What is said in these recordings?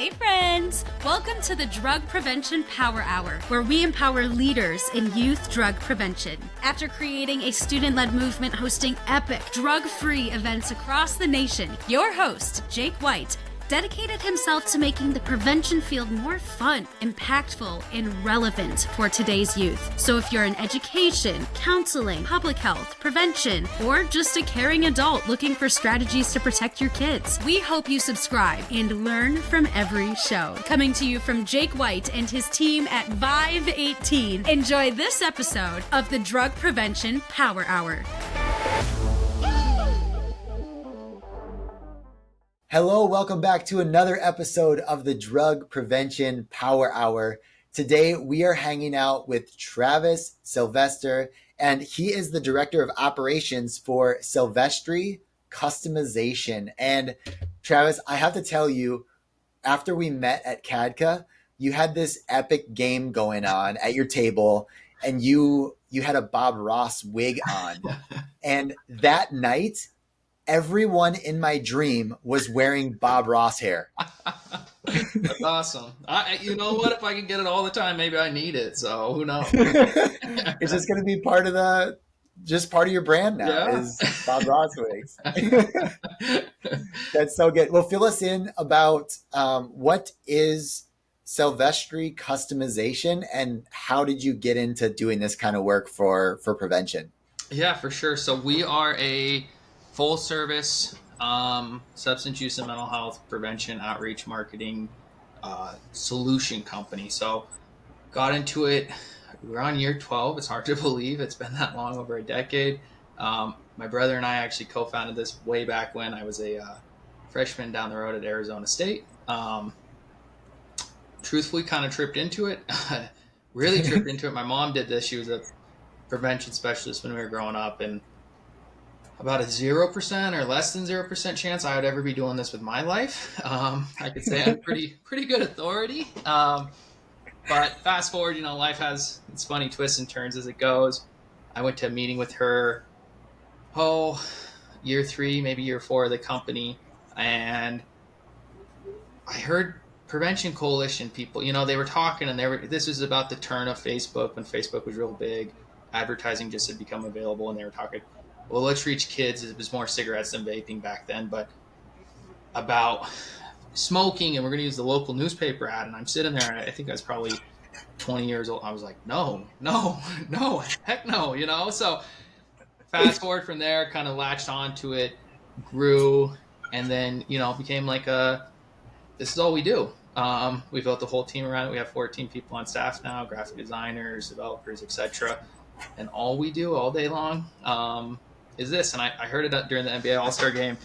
Hey friends! Welcome to the Drug Prevention Power Hour, where we empower leaders in youth drug prevention. After creating a student-led movement hosting epic drug-free events across the nation, your host, Jake White, dedicated himself to making the prevention field more fun, impactful, and relevant for today's youth. So if you're in education, counseling, public health, prevention, or just a caring adult looking for strategies to protect your kids, we hope you subscribe and learn from every show. Coming to you from Jake White and his team at Vive 18, enjoy this episode of the Drug Prevention Power Hour. Hello, welcome back to another episode of the Drug Prevention Power Hour. Today, we are hanging out with Travis Sylvester, and he is the Director of Operations for Sylvestri Customization. And Travis, I have to tell you, after we met at CADCA, you had this epic game going on at your table, and you had a Bob Ross wig on. And that night, everyone in my dream was wearing Bob Ross hair. That's awesome. You know what? If I can get it all the time, maybe I need it. So who knows? It's just going to be part of your brand now is Bob Ross wigs. That's so good. Well, fill us in about what is Sylvestri Customization and how did you get into doing this kind of work for prevention? Yeah, for sure. So we are a full service substance use and mental health prevention, outreach, marketing solution company. So got into it. We're on year 12. It's hard to believe it's been that long, over a decade. My brother and I actually co-founded this way back when I was a freshman down the road at Arizona State. Truthfully, kind of tripped into it. Really tripped into it. My mom did this. She was a prevention specialist when we were growing up, and about a 0% or less than 0% chance I would ever be doing this with my life. I could say I'm pretty good authority. But fast forward, life has its funny twists and turns as it goes. I went to a meeting with her, year 3, maybe year 4 of the company. And I heard Prevention Coalition people, they were talking, and this was about the turn of Facebook, when Facebook was real big. Advertising just had become available, and they were talking, well, let's reach kids. It was more cigarettes than vaping back then, but about smoking, and we're going to use the local newspaper ad. And I'm sitting there, and I think I was probably 20 years old. I was like, no, heck no, So fast forward from there, kind of latched onto it, grew, and then, became like this is all we do. We built the whole team around it. We have 14 people on staff now, graphic designers, developers, etc. And all we do all day long is this. And I heard it during the NBA All-Star game.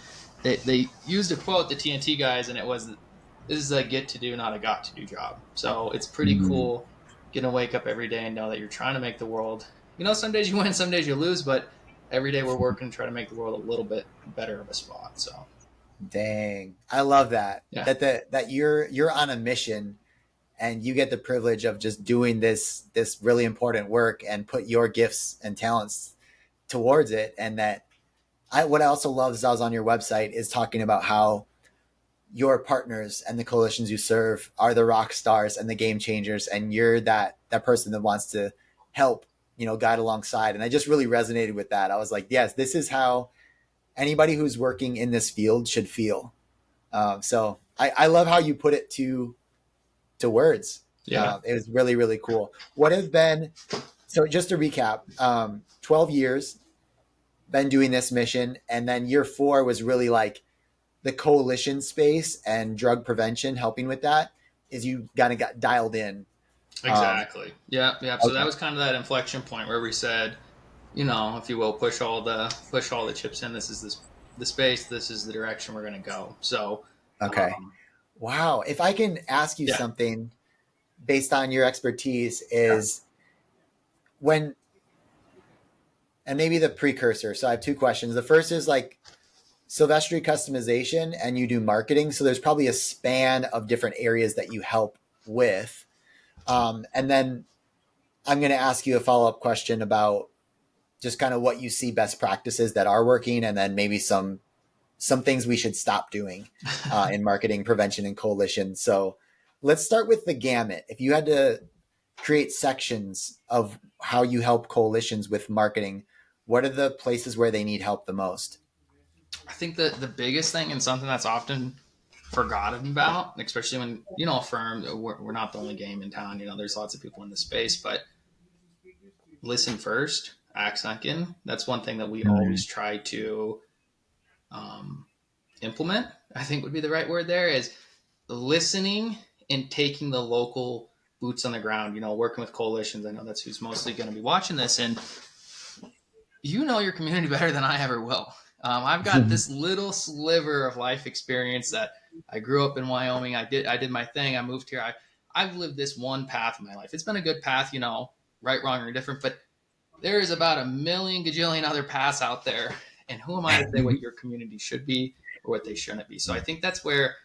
They used a quote, the TNT guys, and it was, this is a get to do, not a got to do job. So it's pretty cool getting to wake up every day and know that you're trying to make the world, some days you win, some days you lose, but every day we're working to try to make the world a little bit better of a spot. So dang, I love that. Yeah. That you're on a mission and you get the privilege of just doing this really important work and put your gifts and talents towards it. And what I also love is I was on your website is talking about how your partners and the coalitions you serve are the rock stars and the game changers. And you're that person that wants to help, guide alongside. And I just really resonated with that. I was like, yes, this is how anybody who's working in this field should feel. So I love how you put it to words. Yeah. It was really, really cool. So just to recap, 12 years, been doing this mission. And then year 4 was really like the coalition space and drug prevention, helping with that, is you kind of got dialed in. Exactly. Yeah. So okay. That was kind of that inflection point where we said, if you will, push all the chips in. This is the space. This is the direction we're going to go. So, okay. Wow. If I can ask you something based on your expertise is when, and maybe the precursor. So I have 2 questions. The first is like Sylvestri Customization, and you do marketing. So there's probably a span of different areas that you help with. And then I'm going to ask you a follow-up question about just kind of what you see best practices that are working, and then maybe some some things we should stop doing in marketing, prevention, and coalition. So let's start with the gamut. If you had to create sections of how you help coalitions with marketing, what are the places where they need help the most? I think that the biggest thing, and something that's often forgotten about, especially when, a firm, we're not the only game in town, there's lots of people in the space, but listen first, act second. That's one thing that we always try to implement, I think would be the right word there, is listening and taking the local boots on the ground, working with coalitions. I know that's who's mostly going to be watching this. And you know your community better than I ever will. I've got this little sliver of life experience that I grew up in Wyoming. I did my thing. I moved here. I've lived this one path in my life. It's been a good path, right, wrong, or different, but there is about a million gajillion other paths out there. And who am I to say what your community should be or what they shouldn't be? So I think that's where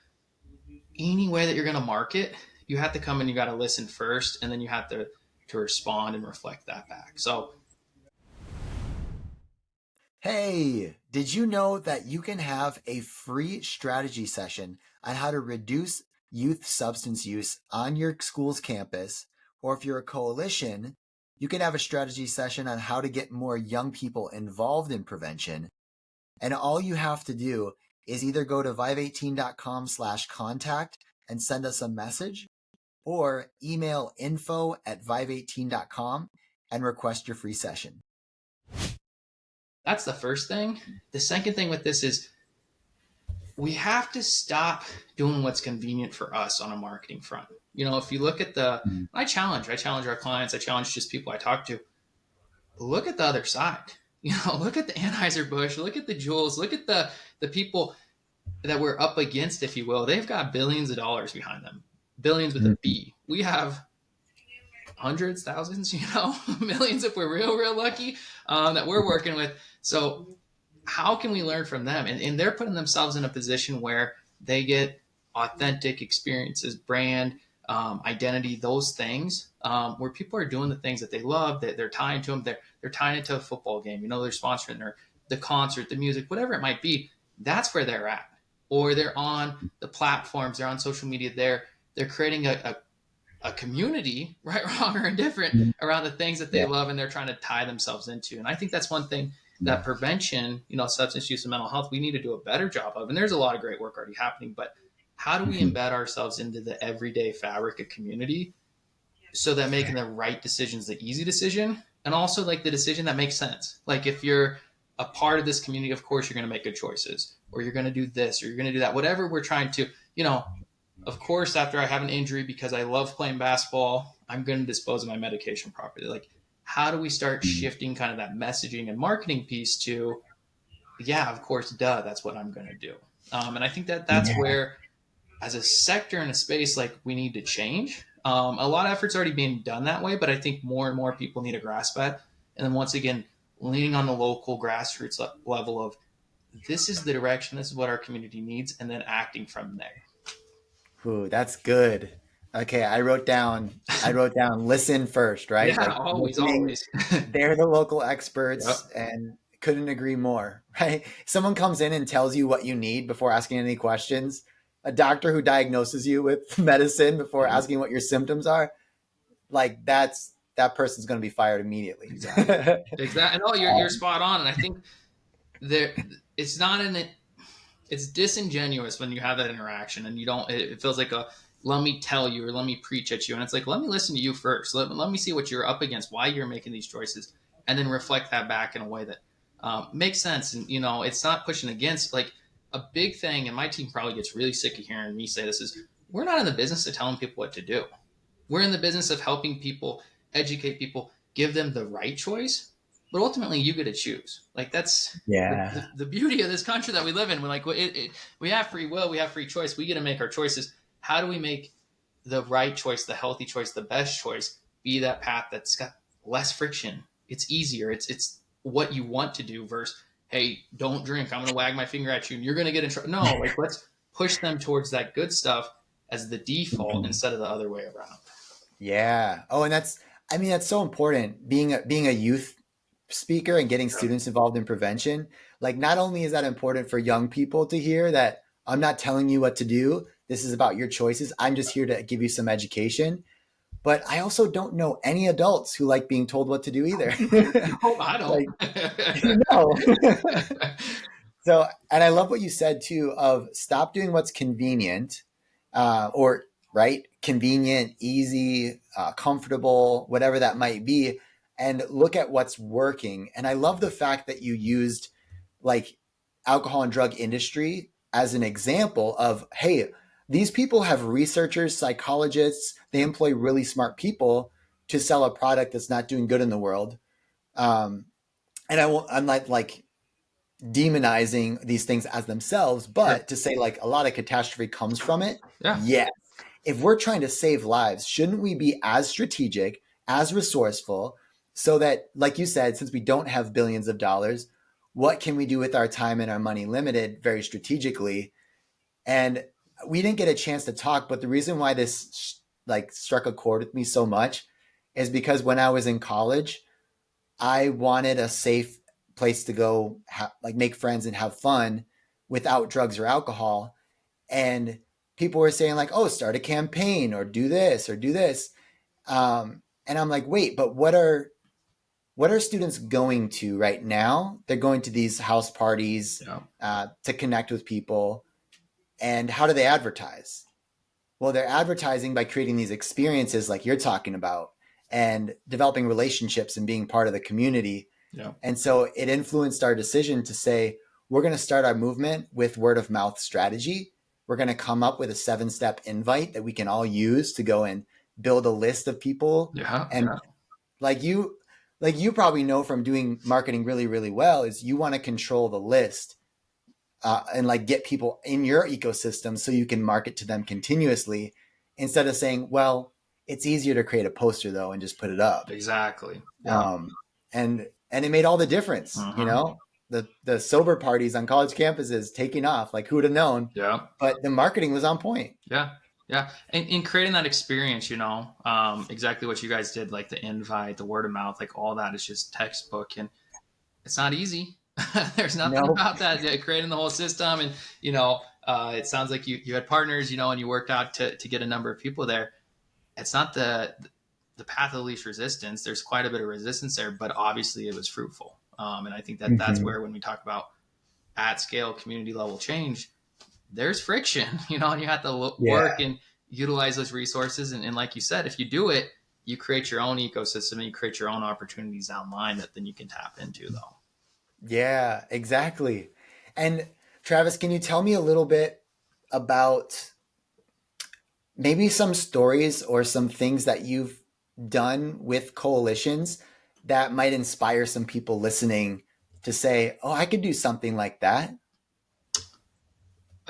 any way that you're going to market, you have to come and you got to listen first, and then you have to respond and reflect that back. So, hey, did you know that you can have a free strategy session on how to reduce youth substance use on your school's campus? Or if you're a coalition, you can have a strategy session on how to get more young people involved in prevention. And all you have to do is either go to vive18.com/contact and send us a message, or email info@vive18.com and request your free session. That's the first thing. The second thing with this is we have to stop doing what's convenient for us on a marketing front. If you look at I challenge our clients, I challenge just people I talk to, look at the other side. Look at the Anheuser-Busch, look at the Juuls, look at the people that we're up against, if you will. They've got billions of dollars behind them, billions with a B. We have hundreds, thousands, millions if we're real lucky, that we're working with. So how can we learn from them? And they're putting themselves in a position where they get authentic experiences, brand, identity, those things, where people are doing the things that they love, that they're tying to them. They're tying it to a football game. They're sponsoring the concert, the music, whatever it might be. That's where they're at. Or they're on the platforms, they're on social media. They're creating a community, right, wrong, or indifferent, around the things that they love, and they're trying to tie themselves into. And I think that's one thing that prevention, substance use and mental health, we need to do a better job of. And there's a lot of great work already happening, but how do we embed ourselves into the everyday fabric of community so that making the right decision is the easy decision, and also like the decision that makes sense? Like if you're a part of this community, of course you're going to make good choices, or you're going to do this, or you're going to do that, whatever we're trying to, of course, after I have an injury because I love playing basketball, I'm going to dispose of my medication properly. Like, how do we start shifting kind of that messaging and marketing piece to, of course, that's what I'm going to do. And I think that's where, as a sector in a space, like, we need to change. A lot of efforts already being done that way, but I think more and more people need to grasp that. And then once again, leaning on the local grassroots level of, this is the direction, this is what our community needs, and then acting from there. Ooh, that's good. Okay, I wrote down listen first, right? Yeah, always. They're the local experts, and couldn't agree more, right? Someone comes in and tells you what you need before asking any questions. A doctor who diagnoses you with medicine before asking what your symptoms are, like that person's going to be fired immediately. Exactly. No, you're spot on. And I think it's disingenuous when you have that interaction and you don't, it feels like let me tell you, or let me preach at you. And it's like, let me listen to you first. Let me see what you're up against, why you're making these choices, and then reflect that back in a way that makes sense. And, it's not pushing against. Like, a big thing, and my team probably gets really sick of hearing me say this, is we're not in the business of telling people what to do. We're in the business of helping people, educate people, give them the right choice. But ultimately, you get to choose. Like, that's the beauty of this country that we live in. We're like, we have free will, we have free choice. We get to make our choices. How do we make the right choice, the healthy choice, the best choice, be that path that's got less friction? It's easier. It's what you want to do versus, hey, don't drink. I'm going to wag my finger at you and you're going to get in trouble. No, like, let's push them towards that good stuff as the default instead of the other way around. Yeah. Oh, and that's so important. Being a youth speaker and getting students involved in prevention. Like, not only is that important for young people to hear that I'm not telling you what to do, this is about your choices, I'm just here to give you some education. But I also don't know any adults who like being told what to do either. No, I don't. Like, no. So, and I love what you said too of stop doing what's convenient, or right, convenient, easy, comfortable, whatever that might be, and look at what's working. And I love the fact that you used like alcohol and drug industry as an example of, hey, these people have researchers, psychologists, they employ really smart people to sell a product that's not doing good in the world. Um, and I'm not like demonizing these things as themselves, Sure. but to say like a lot of catastrophe comes from it. Yeah. Yes. If we're trying to save lives, shouldn't we be as strategic, as resourceful, so that, like you said, since we don't have billions of dollars, what can we do with our time and our money limited very strategically? And we didn't get a chance to talk, but the reason why this like struck a chord with me so much is because when I was in college, I wanted a safe place to go, like make friends and have fun without drugs or alcohol. And people were saying like, "Oh, start a campaign or do this or do this." And I'm like, "Wait, but what are students going to right now? They're going to these house parties to connect with people, and how do they advertise? Well, they're advertising by creating these experiences like you're talking about and developing relationships and being part of the community." Yeah. And so it influenced our decision to say, we're going to start our movement with word of mouth strategy. We're going to come up with a 7-step invite that we can all use to go and build a list of people. Yeah. And like you probably know from doing marketing really, really well is you want to control the list. And like get people in your ecosystem so you can market to them continuously instead of saying, well, it's easier to create a poster though and just put it up. Exactly. Yeah. And it made all the difference. You know, the sober parties on college campuses taking off, like who would have known? Yeah. But the marketing was on point. Yeah. Yeah. And in creating that experience, you know, exactly what you guys did, like the invite, the word of mouth, like all that is just textbook, and it's not easy. There's nothing about that. Creating the whole system, and you know, it sounds like you had partners, you know, and you worked out to get a number of people there. It's not the path of least resistance. There's quite a bit of resistance there, but obviously it was fruitful. And I think that that's where, when we talk about at scale community level change, there's friction, you know, and you have to work and utilize those resources. And like you said, if you do it, you create your own ecosystem and you create your own opportunities online that then you can tap into though. Yeah, exactly. And Travis, can you tell me a little bit about maybe some stories or some things that you've done with coalitions that might inspire some people listening to say, oh, I could do something like that?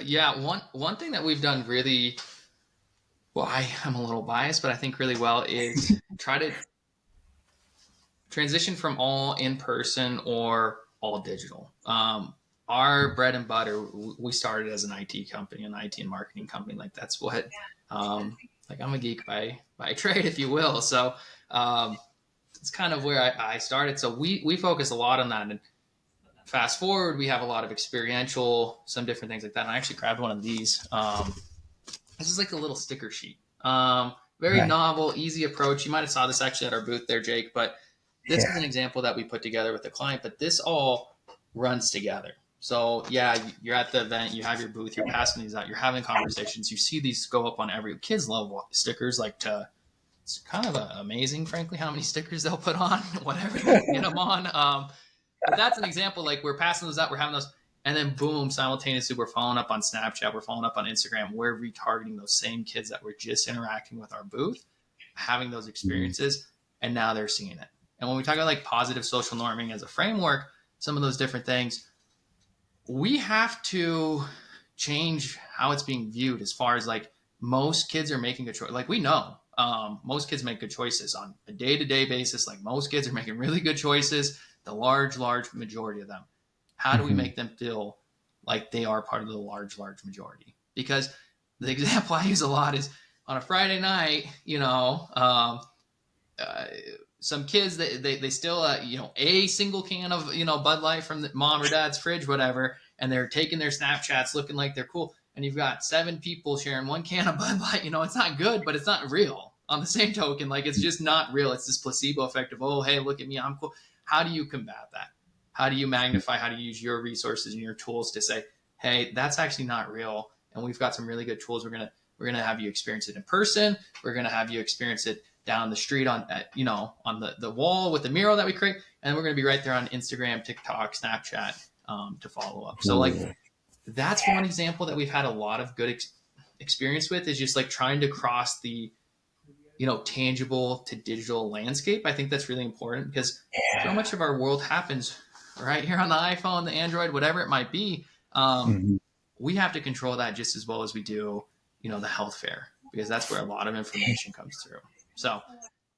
Yeah, one thing that we've done really well, I'm a little biased, but I think really well, is try to transition from all in person or all digital. Our bread and butter, we started as an IT company, an IT and marketing company. Like that's what, like I'm a geek by trade, if you will. So it's kind of where I started. So we focus a lot on that. And fast forward, we have a lot of experiential, some different things like that. And I actually grabbed one of these. This is like a little sticker sheet. Very novel, easy approach. You might have saw this actually at our booth there, Jake, but this is an example that we put together with the client, but this all runs together. So yeah, you're at the event, you have your booth, you're passing these out, you're having conversations, you see these go up on every, kids love stickers, like it's kind of amazing, frankly, how many stickers they'll put on, whatever they get them on. But that's an example, like we're passing those out, we're having those, and then boom, simultaneously we're following up on Snapchat, we're following up on Instagram, we're retargeting those same kids that were just interacting with our booth, having those experiences, and now they're seeing it. And when we talk about like positive social norming as a framework, some of those different things, we have to change how it's being viewed as far as like most kids are making a choice. Like we know most kids make good choices on a day-to-day basis. Like most kids are making really good choices, the large majority of them. How do we make them feel like they are part of the large majority? Because the example I use a lot is on a Friday night, you know, some kids that they still, a single can of, Bud Light from the mom or dad's fridge, whatever. And they're taking their Snapchats looking like they're cool. And you've got 7 people sharing 1 can of Bud Light. It's not good, but it's not real. On the same token, like, it's just not real. It's this placebo effect of, oh, hey, look at me, I'm cool. How do you combat that? How do you magnify? How do you use your resources and your tools to say, hey, that's actually not real? And we've got some really good tools. We're gonna have you experience it in person. We're gonna have you experience it down the street on the wall with the mural that we create, and we're gonna be right there on Instagram, TikTok, Snapchat to follow up. So like, that's one example that we've had a lot of good experience with, is just like trying to cross the tangible to digital landscape. I think that's really important, because so much of our world happens right here on the iPhone, the Android, whatever it might be. We have to control that just as well as we do, the health fair, because that's where a lot of information comes through. So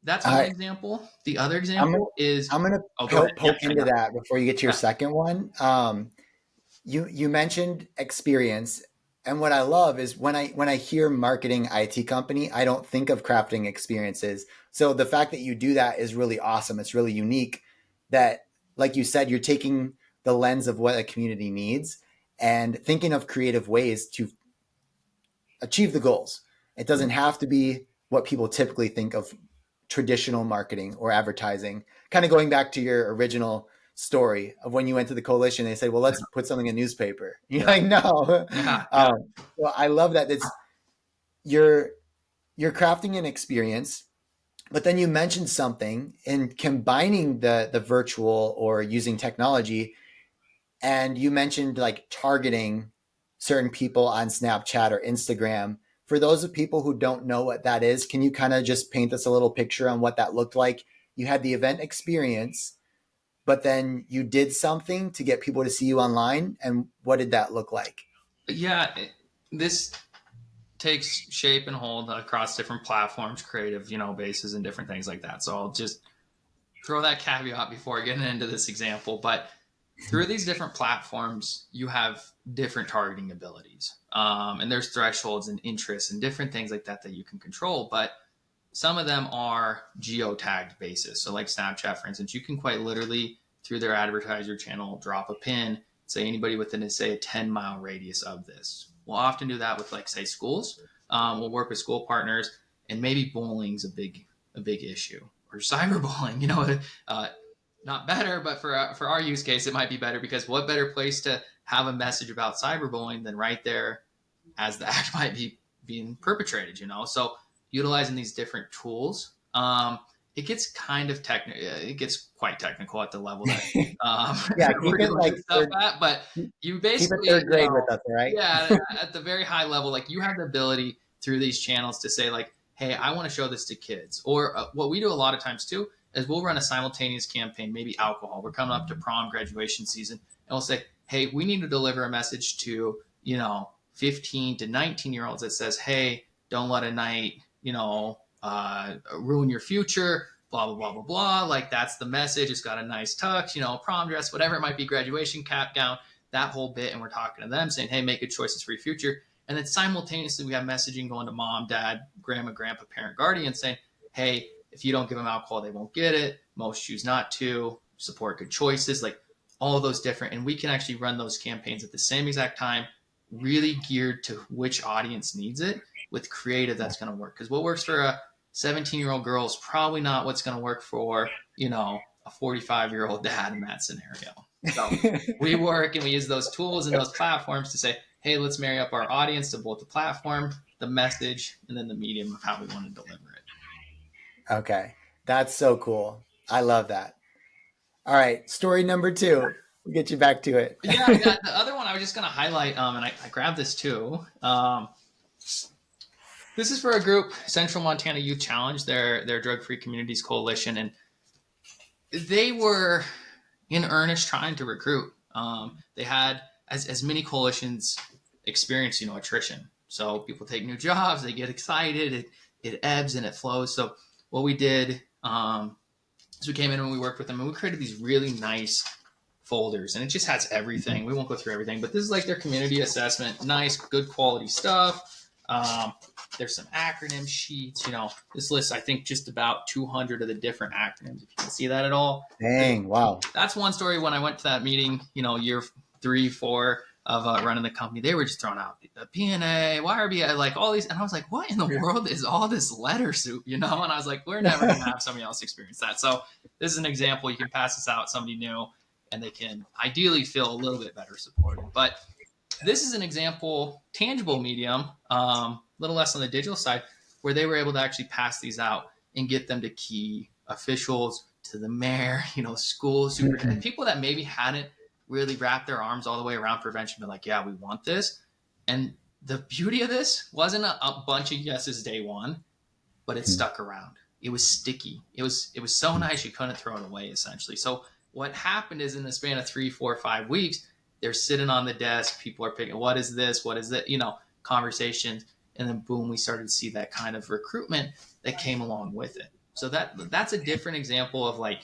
that's one example. The other example is I'm going to poke into that before you get to your second one. You mentioned experience. And what I love is when I hear marketing IT company, I don't think of crafting experiences. So the fact that you do that is really awesome. It's really unique that, like you said, you're taking the lens of what a community needs and thinking of creative ways to achieve the goals. It doesn't have to be what people typically think of traditional marketing or advertising. Kind of going back to your original story of when you went to the coalition, they said, well, let's put something in a newspaper. You're like, no. Well, I love that. You're crafting an experience, but then you mentioned something in combining the virtual or using technology. And you mentioned like targeting certain people on Snapchat or Instagram. For those of people who don't know what that is, can you kind of just paint us a little picture on what that looked like? You had the event experience, but then you did something to get people to see you online. And what did that look like? Yeah, this takes shape and hold across different platforms, creative, bases and different things like that. So I'll just throw that caveat before getting into this example. But through these different platforms, you have different targeting abilities. And there's thresholds and interests and different things like that you can control. But some of them are geo-tagged basis. So like Snapchat, for instance, you can quite literally, through their advertiser channel, drop a pin, say anybody within, say, a 10-mile radius of this. We'll often do that with, like, say, schools. We'll work with school partners, and maybe bullying's a big issue, or cyberbullying. Not better, but for our use case, it might be better, because what better place to have a message about cyberbullying than right there as the act might be being perpetrated. So utilizing these different tools, it gets kind of technical. It gets quite technical at the level that we're doing stuff at. But you basically keep it third grade with us, right? Yeah, at the very high level, like, you have the ability through these channels to say, like, hey, I want to show this to kids. Or what we do a lot of times too is we'll run a simultaneous campaign, maybe alcohol. We're coming up to prom, graduation season, and we'll say, hey, we need to deliver a message to 15 to 19-year-olds that says, hey, don't let a night ruin your future, blah, blah, blah, blah, blah. Like, that's the message. It's got a nice tux, prom dress, whatever it might be, graduation cap gown, that whole bit. And we're talking to them saying, hey, make good choices for your future. And then simultaneously, we have messaging going to mom, dad, grandma, grandpa, parent, guardian, saying, hey, if you don't give them alcohol, they won't get it. Most choose not to. Support good choices, like all of those different. And we can actually run those campaigns at the same exact time, really geared to which audience needs it, with creative that's going to work. Because what works for a 17-year-old girl is probably not what's going to work for, a 45-year-old dad in that scenario. So we work and we use those tools and those platforms to say, hey, let's marry up our audience to both the platform, the message, and then the medium of how we want to deliver it. Okay. That's so cool. I love that. All right. Story number 2. We'll get you back to it. Yeah. The other one I was just going to highlight, and I grabbed this too. This is for a group, Central Montana Youth Challenge, their Drug-Free Communities Coalition, and they were in earnest trying to recruit. They had, as many coalitions experience, attrition. So people take new jobs, they get excited, it ebbs and it flows. So what we did is we came in and we worked with them, and we created these really nice folders, and it just has everything. We won't go through everything, but this is like their community assessment, nice, good quality stuff. There's some acronym sheets. This lists, I think, just about 200 of the different acronyms. If you can see that at all. Dang, wow. That's one story. When I went to that meeting, year 3, 4 of running the company, they were just throwing out the PNA, YRBI, like all these. And I was like, what in the world is all this letter soup, And I was like, we're never going to have somebody else experience that. So this is an example. You can pass this out, somebody new, and they can ideally feel a little bit better supported. But this is an example, tangible medium, a little less on the digital side, where they were able to actually pass these out and get them to key officials, to the mayor, school superintendent, people that maybe hadn't really wrapped their arms all the way around prevention, but like, yeah, we want this. And the beauty of this wasn't a bunch of yeses day one, but it stuck around. It was sticky. It was so nice you couldn't throw it away, essentially. So what happened is, in the span of 3, 4, 5 weeks, they're sitting on the desk. People are picking, what is this? What is that? Conversations. And then boom, we started to see that kind of recruitment that came along with it. So that's a different example of like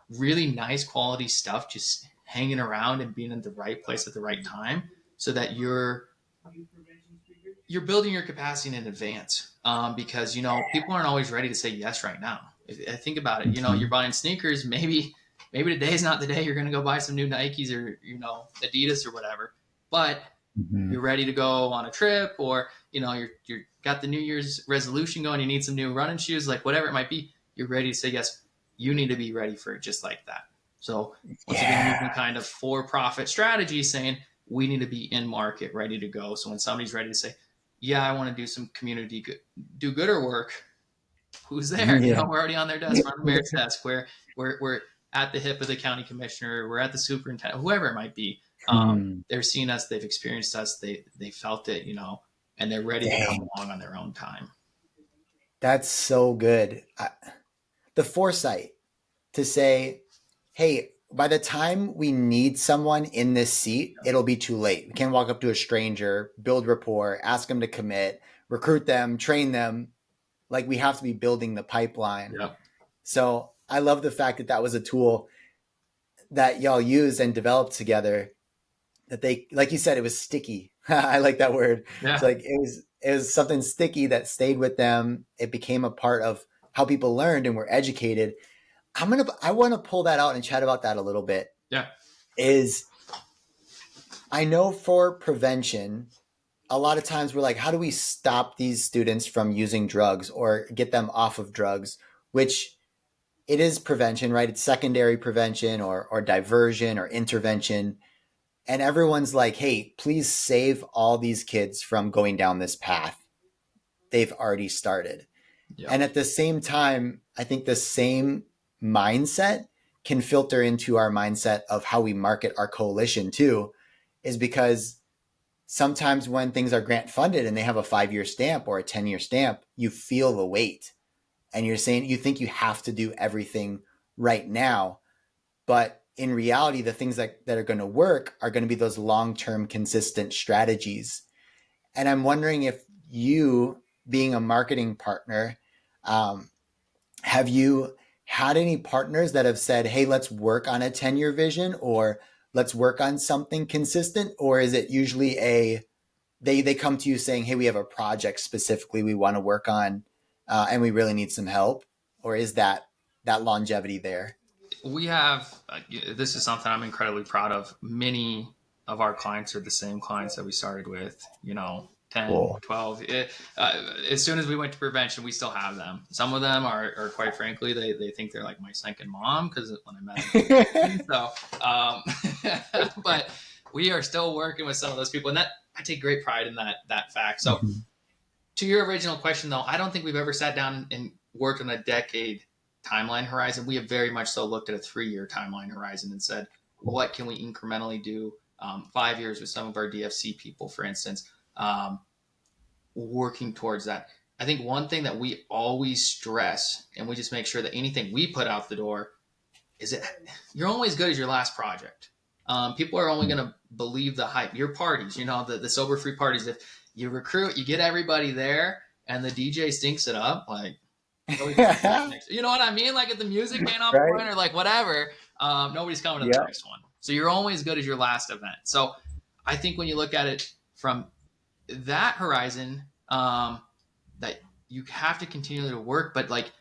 really nice quality stuff just hanging around and being in the right place at the right time, so that you're building your capacity in advance, because people aren't always ready to say yes right now. I think about it, you're buying sneakers, maybe today's not the day you're going to go buy some new Nikes or Adidas or whatever, but you're ready to go on a trip, or you're got the New Year's resolution going, you need some new running shoes, like whatever it might be, you're ready to say yes. You need to be ready for it just like that. So once again, using kind of for-profit strategy, saying we need to be in market, ready to go. So when somebody's ready to say, yeah, I want to do some community do-gooder work, who's there? Yeah. We're already on their desk, we're on the mayor's desk, we're at the hip of the county commissioner, we're at the superintendent, whoever it might be. They're seeing us, they've experienced us, they felt it, and they're ready to come along on their own time. That's so good. The foresight to say, hey, by the time we need someone in this seat, it'll be too late. We can't walk up to a stranger, build rapport, ask them to commit, recruit them, train them. Like, we have to be building the pipeline. Yep. So I love the fact that that was a tool that y'all used and developed together, that they, like you said, it was sticky. I like that word. Yeah. It's like it was something sticky that stayed with them. It became a part of how people learned and were educated. I want to pull that out and chat about that a little bit. Yeah. I know for prevention, a lot of times we're like, how do we stop these students from using drugs or get them off of drugs, which it is prevention, right? It's secondary prevention or diversion or intervention. And everyone's like, hey, please save all these kids from going down this path they've already started. Yep. And at the same time, I think the same mindset can filter into our mindset of how we market our coalition too, is because sometimes when things are grant funded and they have a 5-year stamp or a 10-year stamp, you feel the weight and you're saying, you think you have to do everything right now. But in reality, the things that are going to work are going to be those long-term consistent strategies. And I'm wondering if you, being a marketing partner, have you had any partners that have said, hey, let's work on a 10-year vision, or let's work on something consistent? Or is it usually they come to you saying, hey, we have a project specifically we want to work on and we really need some help? Or is that longevity there? We have, this is something I'm incredibly proud of. Many of our clients are the same clients that we started with, 10, Cool. 12. As soon as we went to prevention, we still have them. Some of them are quite frankly, they think they're like my second mom, because when I met them. But we are still working with some of those people, and that I take great pride in that fact. So to your original question, though, I don't think we've ever sat down and worked on a decade timeline horizon. We have very much so looked at a 3-year timeline horizon and said, what can we incrementally do? 5 years with some of our DFC people, for instance, working towards that. I think one thing that we always stress, and we just make sure that anything we put out the door, is that you're only as good as your last project. People are only going to believe the hype. Your parties, the sober free parties, if you recruit, you get everybody there and the DJ stinks it up, like, you know what I mean? Like, if the music ain't on point or like whatever, nobody's coming to the next one. So you're only as good as your last event. So I think when you look at it from that horizon, that you have to continue to work. But like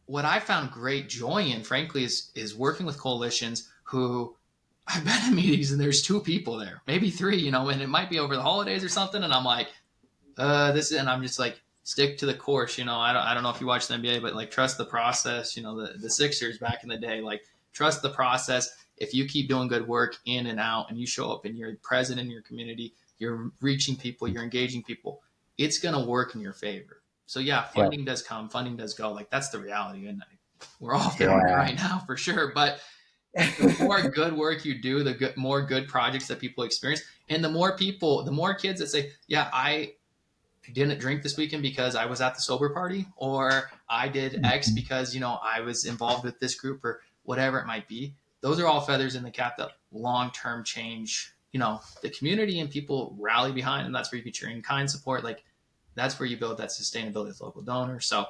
what I found great joy in, frankly, is working with coalitions who I've been in meetings and there's 2 people there, maybe 3, you know, and it might be over the holidays or something. And I'm like, and I'm just like, stick to the course. You know, I don't know if you watch the NBA, but like, trust the process. You know, the Sixers back in the day, like, trust the process. If you keep doing good work in and out and you show up and you're present in your community, you're reaching people, you're engaging people, it's going to work in your favor. So yeah, funding does come, funding does go. Like, that's the reality. And we're all feeling it right now for sure. But the more good work you do, more good projects that people experience. And the more kids that say, yeah, I didn't drink this weekend because I was at the sober party, or I did X because, you know, I was involved with this group or whatever it might be. Those are all feathers in the cap that long-term change, you know, the community and people rally behind. And that's where you get your in-kind support. Like, that's where you build that sustainability with local donors. So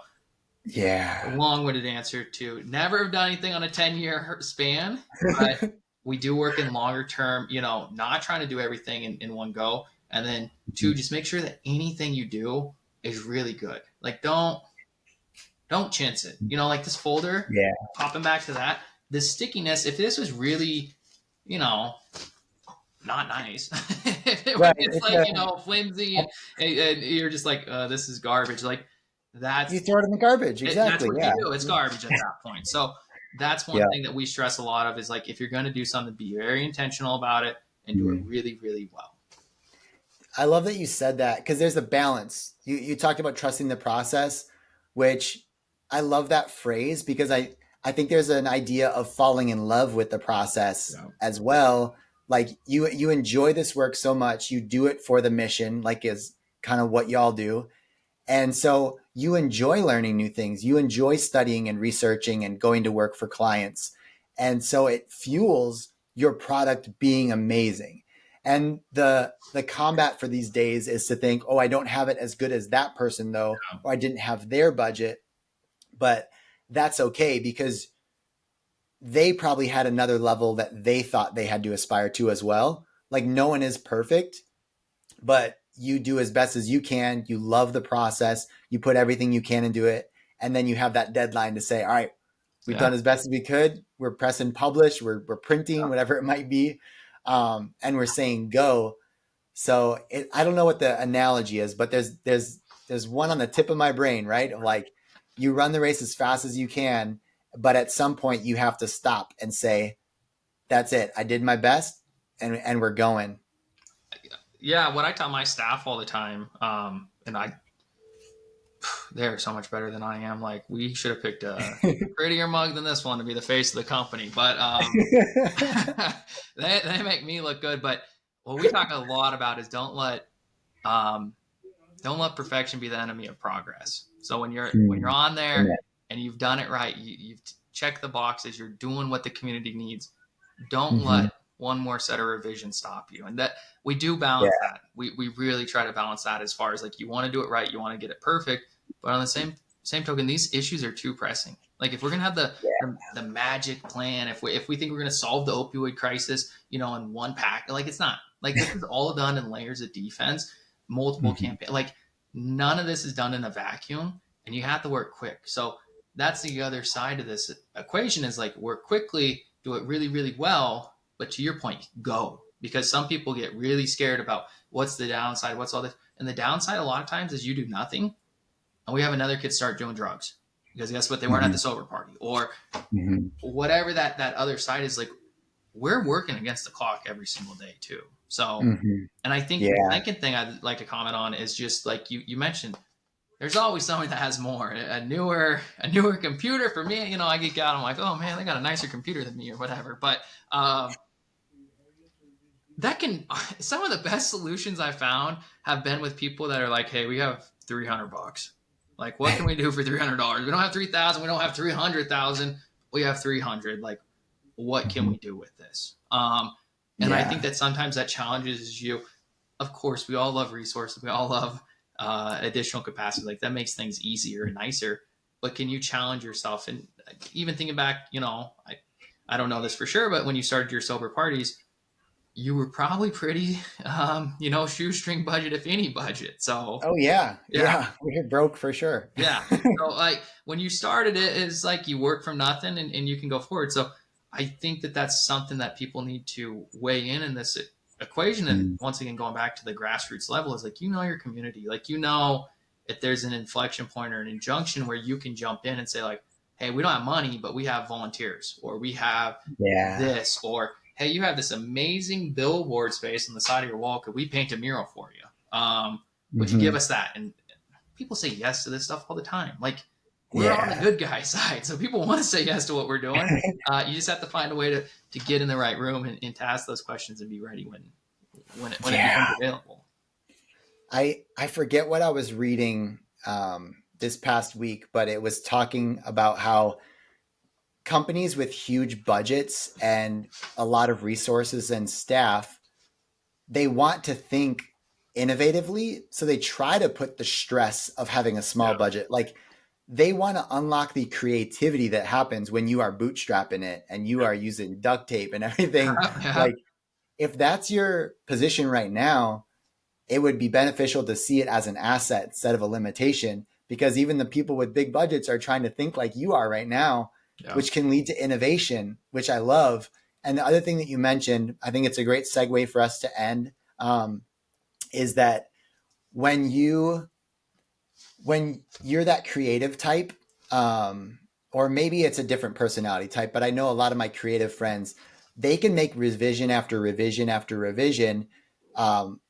a long-winded answer to never have done anything on a 10-year span, but we do work in longer term, you know, not trying to do everything in one go. And then 2, just make sure that anything you do is really good. Like, don't chintz it. You know, like this folder, popping back to that, the stickiness, if this was really, you know, not nice, if it was just like, you know, flimsy and you're just like, this is garbage. Like, you throw it in the garbage. Exactly. That's what you do. It's garbage at that point. So that's one thing that we stress a lot of is like, if you're going to do something, be very intentional about it and do it really, really well. I love that you said that, because there's a balance. You talked about trusting the process, which I love that phrase, because I think there's an idea of falling in love with the process as well. Like you enjoy this work so much, you do it for the mission, like is kind of what y'all do. And so you enjoy learning new things. You enjoy studying and researching and going to work for clients. And so it fuels your product being amazing. And the combat for these days is to think, oh, I don't have it as good as that person though, or I didn't have their budget. But that's okay, because they probably had another level that they thought they had to aspire to as well. Like, no one is perfect, but you do as best as you can. You love the process. You put everything you can into it. And then you have that deadline to say, all right, we've done as best as we could. We're pressing publish. We're printing, whatever it might be. And we're saying go. So I don't know what the analogy is, but there's one on the tip of my brain, right? Of like, you run the race as fast as you can, but at some point you have to stop and say, that's it. I did my best, and we're going. Yeah, what I tell my staff all the time, and they're so much better than I am. Like, we should have picked a prettier mug than this one to be the face of the company, but they make me look good. But what we talk a lot about is don't let perfection be the enemy of progress. So when you're on there and you've done it right, you've checked the boxes, you're doing what the community needs. Don't let one more set of revisions stop you. And that we do balance that. We really try to balance that, as far as like, you want to do it right, you want to get it perfect, but on the same token, these issues are too pressing. Like, if we're gonna have the magic plan, if we think we're gonna solve the opioid crisis, you know, in one pack, like, it's not. Like, this is all done in layers of defense, multiple campaigns. Like, none of this is done in a vacuum, and you have to work quick. So that's the other side of this equation, is like, work quickly, do it really, really well, but to your point, go. Because some people get really scared about what's the downside, what's all this. And the downside a lot of times is you do nothing, and we have another kid start doing drugs because guess what? They weren't at the sober party, or whatever that other side is. Like, we're working against the clock every single day too. So, and I think the second thing I'd like to comment on is just like you mentioned, there's always someone that has more, a newer computer. For me, you know, I geek out. I'm like, oh man, they got a nicer computer than me or whatever. But some of the best solutions I found have been with people that are like, hey, we have $300. Like, what can we do for $300? We don't have 3,000. We don't have 300,000. We have 300. Like, what can we do with this? And I think that sometimes that challenges you. Of course, we all love resources. We all love additional capacity. Like, that makes things easier and nicer. But can you challenge yourself? And even thinking back, you know, I don't know this for sure, but when you started your sober parties, you were probably pretty, shoestring budget, if any budget. So Oh yeah, yeah, yeah, we're broke for sure. yeah. So like when you started it, it's like you work from nothing and you can go forward. So I think that that's something that people need to weigh in this equation. And Mm. once again, going back to the grassroots level is like, your community, like, if there's an inflection point or an injunction where you can jump in and say like, hey, we don't have money, but we have volunteers, or we have Yeah. this, or hey, you have this amazing billboard space on the side of your wall. Could we paint a mural for you? Would you give Hmm. us that? And people say yes to this stuff all the time. Like, we're on the Yeah. good guy side, so people want to say yes to what we're doing. You just have to find a way to get in the right room and to ask those questions and be ready when it becomes Yeah. available. I forget what I was reading this past week, but it was talking about how companies with huge budgets and a lot of resources and staff, they want to think innovatively, so they try to put the stress of having a small Yeah. budget. Like they want to unlock the creativity that happens when you are bootstrapping it and you are using duct tape and everything. Yeah. Like if that's your position right now, it would be beneficial to see it as an asset instead of a limitation, because even the people with big budgets are trying to think like you are right now, Yeah. which can lead to innovation, which I love. And the other thing that you mentioned, I think it's a great segue for us to end, is that when you're that creative type, or maybe it's a different personality type, but I know a lot of my creative friends, they can make revision after revision after revision. Um,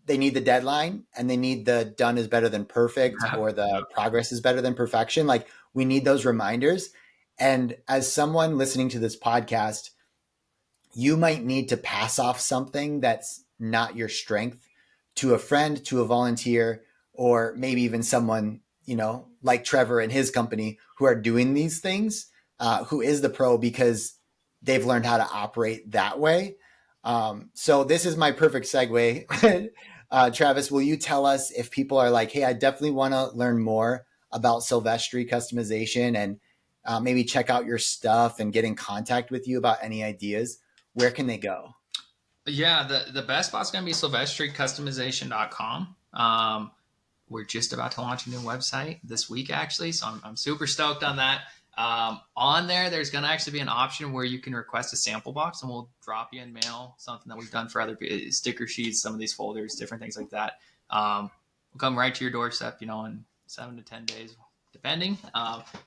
they need the deadline and they need the done is better than perfect, Yeah. or the Yeah. progress is better than perfection. Like we need those reminders. And as someone listening to this podcast, you might need to pass off something that's not your strength to a friend, to a volunteer, or maybe even someone, like Trevor and his company who are doing these things, who is the pro because they've learned how to operate that way. So this is my perfect segue. Travis, will you tell us if people are like, hey, I definitely want to learn more about Sylvestri customization and maybe check out your stuff and get in contact with you about any ideas? Where can they go? Yeah, the best spot's going to be SylvestriCustomization.com. We're just about to launch a new website this week, actually, so I'm super stoked on that. On there, there's going to actually be an option where you can request a sample box, and we'll drop you in mail something that we've done for other people, sticker sheets, some of these folders, different things like that. We'll come right to your doorstep, in 7 to 10 days, depending.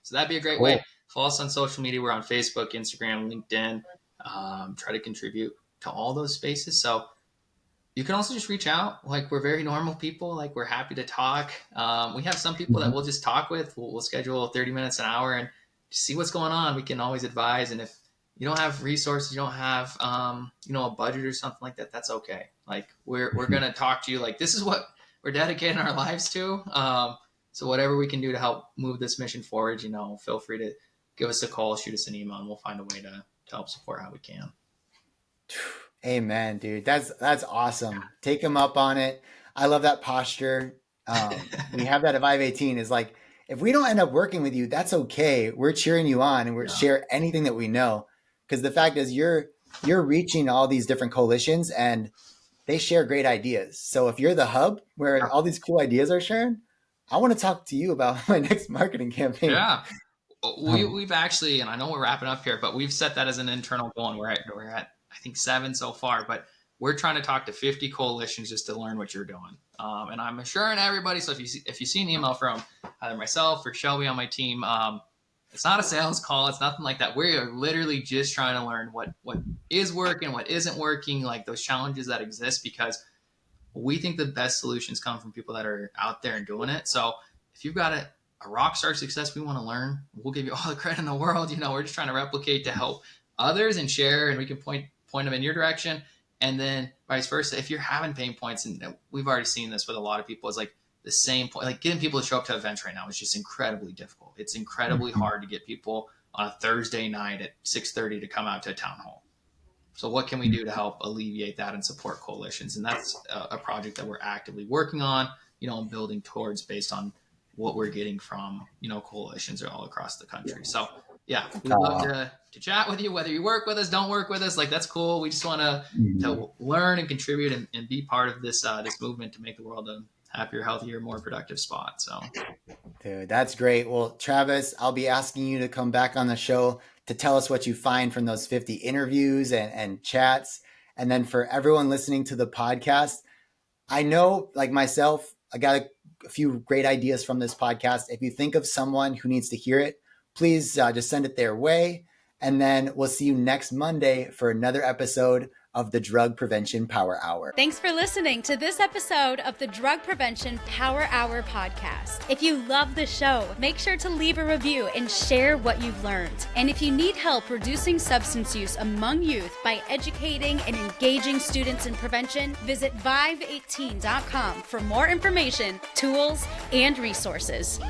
So that'd be a great way. Cool. Follow us on social media. We're on Facebook, Instagram, LinkedIn. Try to contribute to all those spaces. So you can also just reach out. Like, we're very normal people. Like, we're happy to talk. We have some people that Mhm. we'll just talk with. We'll schedule 30 minutes, an hour, and just see what's going on. We can always advise. And if you don't have resources, you don't have, a budget or something like that, that's okay. Like, we're going to talk to you. Like, this is what we're dedicating our lives to. So whatever we can do to help move this mission forward, feel free to give us a call, shoot us an email, and we'll find a way to help support how we can. Amen, dude. That's awesome. Take them up on it. I love that posture. We have that at 518 is like, if we don't end up working with you, that's okay. We're cheering you on and we're Yeah. share anything that we know. Because the fact is you're reaching all these different coalitions and they share great ideas. So if you're the hub where all these cool ideas are shared, I want to talk to you about my next marketing campaign. Yeah. Um, We've actually, and I know we're wrapping up here, but we've set that as an internal goal, and we're at I think 7 so far. But we're trying to talk to 50 coalitions just to learn what you're doing. And I'm assuring everybody. So if you see an email from either myself or Shelby on my team, it's not a sales call. It's nothing like that. We are literally just trying to learn what is working, what isn't working, like those challenges that exist, because we think the best solutions come from people that are out there and doing it. So if you've got a rock star success we want to learn, we'll give you all the credit in the world. We're just trying to replicate to help others and share, and we can point them in your direction. And then vice versa, if you're having pain points, and we've already seen this with a lot of people, is like the same point, like getting people to show up to events right now is just incredibly difficult. It's incredibly hard to get people on a Thursday night at 6:30 to come out to a town hall. So what can we do to help alleviate that and support coalitions? And that's a project that we're actively working on, and building towards based on what we're getting from, coalitions all across the country. So yeah, we'd love to chat with you, whether you work with us, don't work with us. Like, that's cool. We just want to learn and contribute and be part of this this movement to make the world a happier, healthier, more productive spot. So, dude, that's great. Well, Travis, I'll be asking you to come back on the show to tell us what you find from those 50 interviews and chats. And then for everyone listening to the podcast, I know, like myself, I got a few great ideas from this podcast. If you think of someone who needs to hear it, please just send it their way. And then we'll see you next Monday for another episode of the Drug Prevention Power Hour. Thanks for listening to this episode of the Drug Prevention Power Hour podcast. If you love the show, make sure to leave a review and share what you've learned. And if you need help reducing substance use among youth by educating and engaging students in prevention, visit vive18.com for more information, tools, and resources.